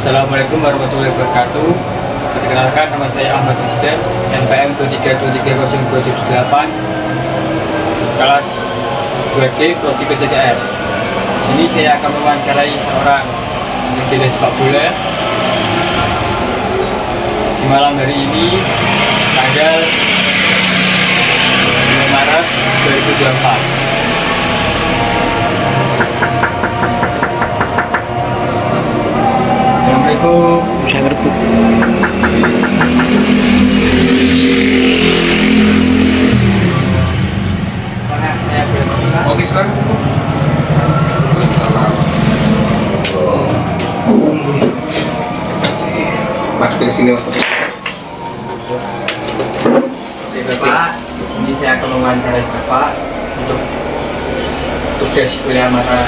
Assalamualaikum warahmatullahi wabarakatuh. Perkenalkan, nama saya Ahmad Mujdan, NPM 23230278, kelas 2G Prodi PJKR. Di sini saya akan mewawancarai seorang legenda sepak bola di malam hari ini, tanggal 2 Maret 2024. Assalamualaikum. Saya ngerti. Oke sekarang. Mari ke sini Mas. Bapak, di sini saya akan mewawancarai Bapak untuk tugas kuliah mata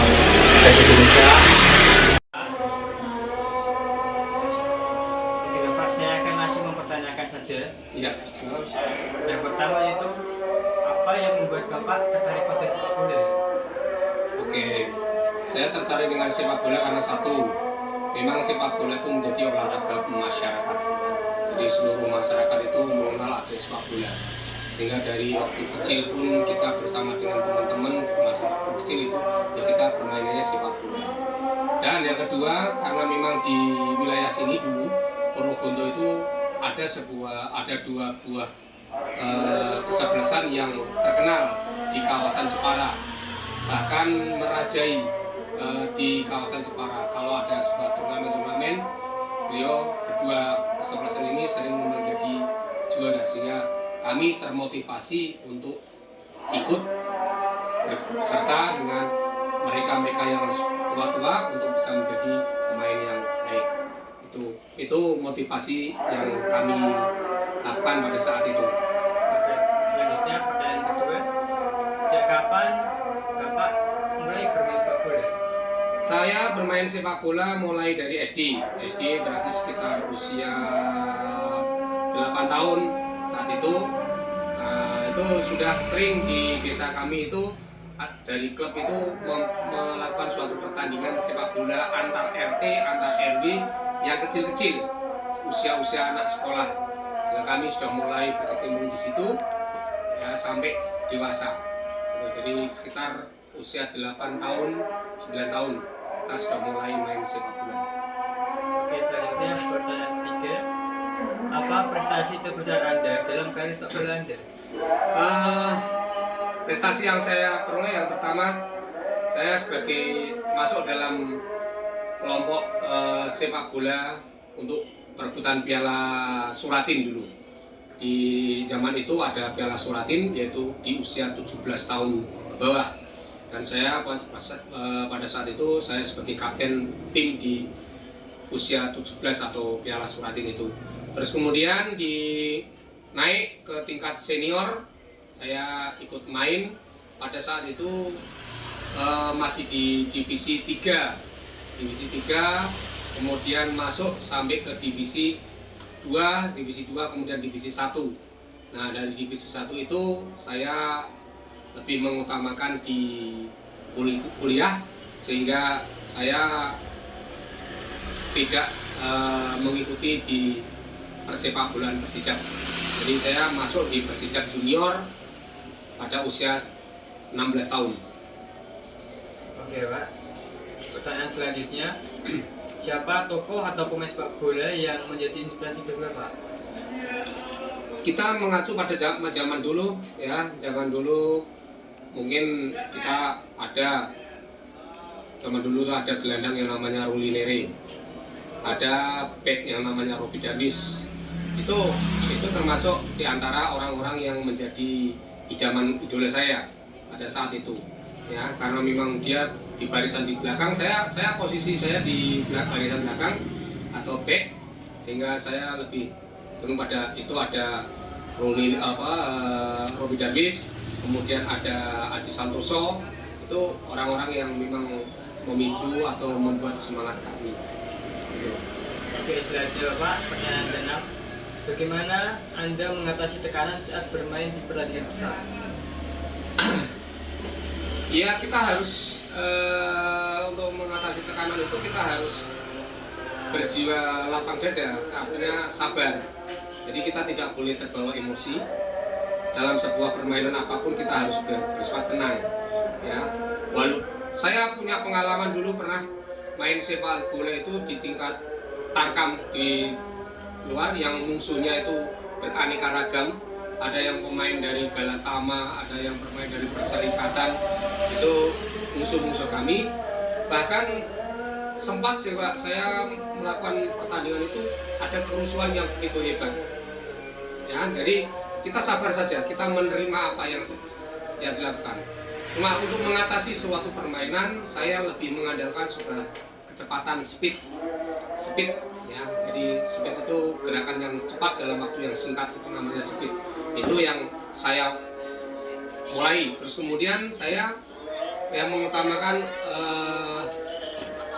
bahasa Indonesia. Oke Bapak, saya akan langsung mempertanyakan saja. Iya. Yang pertama itu, apa yang membuat Bapak tertarik pada sepak bola? Oke. Saya tertarik dengan sepak bola karena satu, memang sepak bola itu menjadi olahraga masyarakat. Jadi seluruh masyarakat itu mengenal ada sepak bola. Sehingga dari waktu kecil pun kita bersama dengan teman-teman masyarakat kecil itu ya kita bermainnya sepak bola. Dan yang kedua, karena memang di wilayah sini dulu Purwokerto itu ada dua buah kesebelasan yang terkenal di kawasan Jepara, bahkan merajai di kawasan Jepara. Kalau ada sebuah turnamen, beliau kedua kesebelasan ini sering menjadi juara, sehingga kami termotivasi untuk ikut berserta dengan mereka-mereka yang tua-tua untuk bisa menjadi pemain yang baik. Itu motivasi yang kami lakukan pada saat itu. Oke, selanjutnya pertanyaan kedua, sejak kapan Bapak mulai bermain sepak bola? Saya bermain sepak bola mulai dari SD. SD berarti sekitar usia 8 tahun saat itu. Itu sudah sering di desa kami itu dari klub itu melakukan suatu pertandingan sepak bola antar RT, antar RW yang kecil-kecil, usia-usia anak sekolah. Sehingga kami sudah mulai berkecimpung di situ ya sampai dewasa. Jadi sekitar usia 8 tahun, 9 tahun kita sudah mulai main sepak bola. Oke, selanjutnya pertanyaan ketiga, apa prestasi terbesar Anda dalam karir sepak bola Anda? Prestasi yang saya peroleh yang pertama, saya sebagai masuk dalam kelompok sepak bola untuk perebutan Piala Suratin dulu. Di zaman itu ada Piala Suratin, yaitu di usia 17 tahun ke bawah. Dan saya pada saat itu saya sebagai kapten tim di usia 17 atau Piala Suratin itu. Terus kemudian naik ke tingkat senior, saya ikut main pada saat itu masih di divisi 3, kemudian masuk sampai ke divisi 2, kemudian divisi 1. Nah, dari divisi 1 itu saya lebih mengutamakan di kuliah, sehingga saya tidak mengikuti di persepak bolaan Persijap. Jadi saya masuk di Persijap Junior pada usia 16 tahun. Oke Pak, pertanyaan selanjutnya, siapa tokoh atau pemain sepak bola yang menjadi inspirasi bagi Bapak? Kita mengacu pada zaman dulu ya, zaman dulu mungkin kita zaman dulu ada gelandang yang namanya Ruli Nere, ada back yang namanya Robi Darwis. Itu termasuk diantara orang-orang yang menjadi idola saya pada saat itu ya, karena memang dia di barisan di belakang, posisi saya di barisan belakang atau back, sehingga saya lebih pada itu. Ada Robi Darwis, kemudian ada Aji Santoso. Itu orang-orang yang memang memicu atau membuat semangat kami. Oke, selanjutnya Bapak, pertanyaan ke-6, bagaimana Anda mengatasi tekanan saat bermain di pertandingan besar? Ya, kita harus untuk mengatasi tekanan itu kita harus berjiwa lapang dada, artinya sabar. Jadi kita tidak boleh terbawa emosi. Dalam sebuah permainan apapun kita harus bersifat tenang. Ya, walau saya punya pengalaman dulu pernah main sepak bola itu di tingkat tarkam di luar yang musuhnya itu beraneka ragam. Ada yang pemain dari Galatama, ada yang pemain dari Perserikatan, itu musuh-musuh kami. Bahkan sempat juga saya melakukan pertandingan itu ada kerusuhan yang begitu hebat. Ya, jadi kita sabar saja, kita menerima apa yang dilakukan. Cuma untuk mengatasi suatu permainan, saya lebih mengandalkan sudah kecepatan speed, ya. Jadi speed itu gerakan yang cepat dalam waktu yang singkat, itu namanya speed. Itu yang saya mulai. Terus kemudian saya yang mengutamakan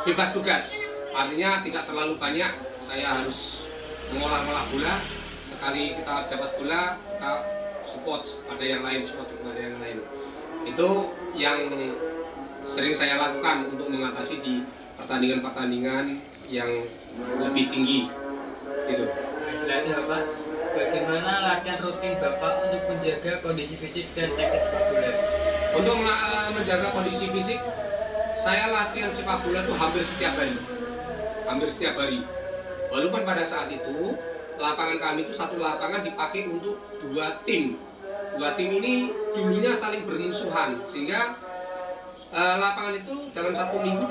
bebas tugas, artinya tidak terlalu banyak saya harus mengolah bola. Sekali kita dapat bola, kita support pada yang lain, support kepada yang lain. Itu yang sering saya lakukan untuk mengatasi di pertandingan-pertandingan yang lebih tinggi. Gitu. Selanjutnya Bapak, bagaimana latihan rutin Bapak untuk menjaga kondisi fisik dan teknik sepak bola? Untuk menjaga kondisi fisik, saya latihan sepak bola itu hampir setiap hari. Walaupun pada saat itu lapangan kami itu satu lapangan dipakai untuk dua tim ini dulunya saling bermusuhan, sehingga lapangan itu dalam satu minggu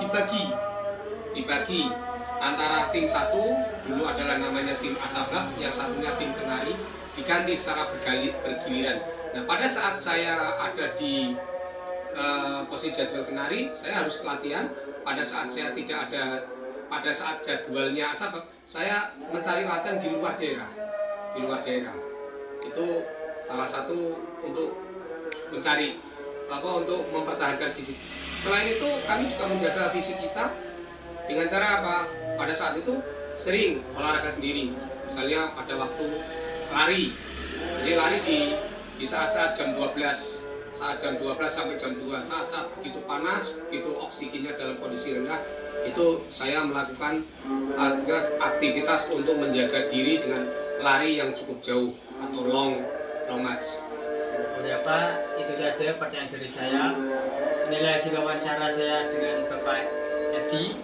dibagi antara tim satu dulu adalah namanya tim Asabak, yang satunya tim Kenari, diganti secara bergiliran. Nah, pada saat saya ada di posisi jadwal Kenari, saya harus latihan. Pada saat saya tidak ada, pada saat jadwalnya Asabak, saya mencari latihan di luar daerah. Itu salah satu untuk mencari untuk mempertahankan fisik. Selain itu, kami juga menjaga fisik kita dengan cara apa? Pada saat itu sering olahraga sendiri. Misalnya pada waktu lari. Jadi lari di saat-saat jam 12. Saat jam 12 sampai jam 2, saat begitu panas, begitu oksigennya dalam kondisi rendah, itu saya melakukan aktivitas untuk menjaga diri dengan lari yang cukup jauh atau long march. Ya Pak, itu saja pertanyaan dari saya. Inilah hasil wawancara saya dengan Bapak Edi,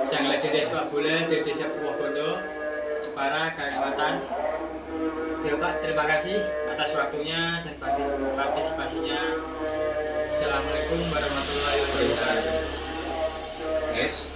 sang legenda sepak bola dari Desa Purwobondo, Jepara, Kalimantan. Oke Pak, terima kasih atas waktunya dan partisipasinya. Assalamualaikum warahmatullahi wabarakatuh. Yes.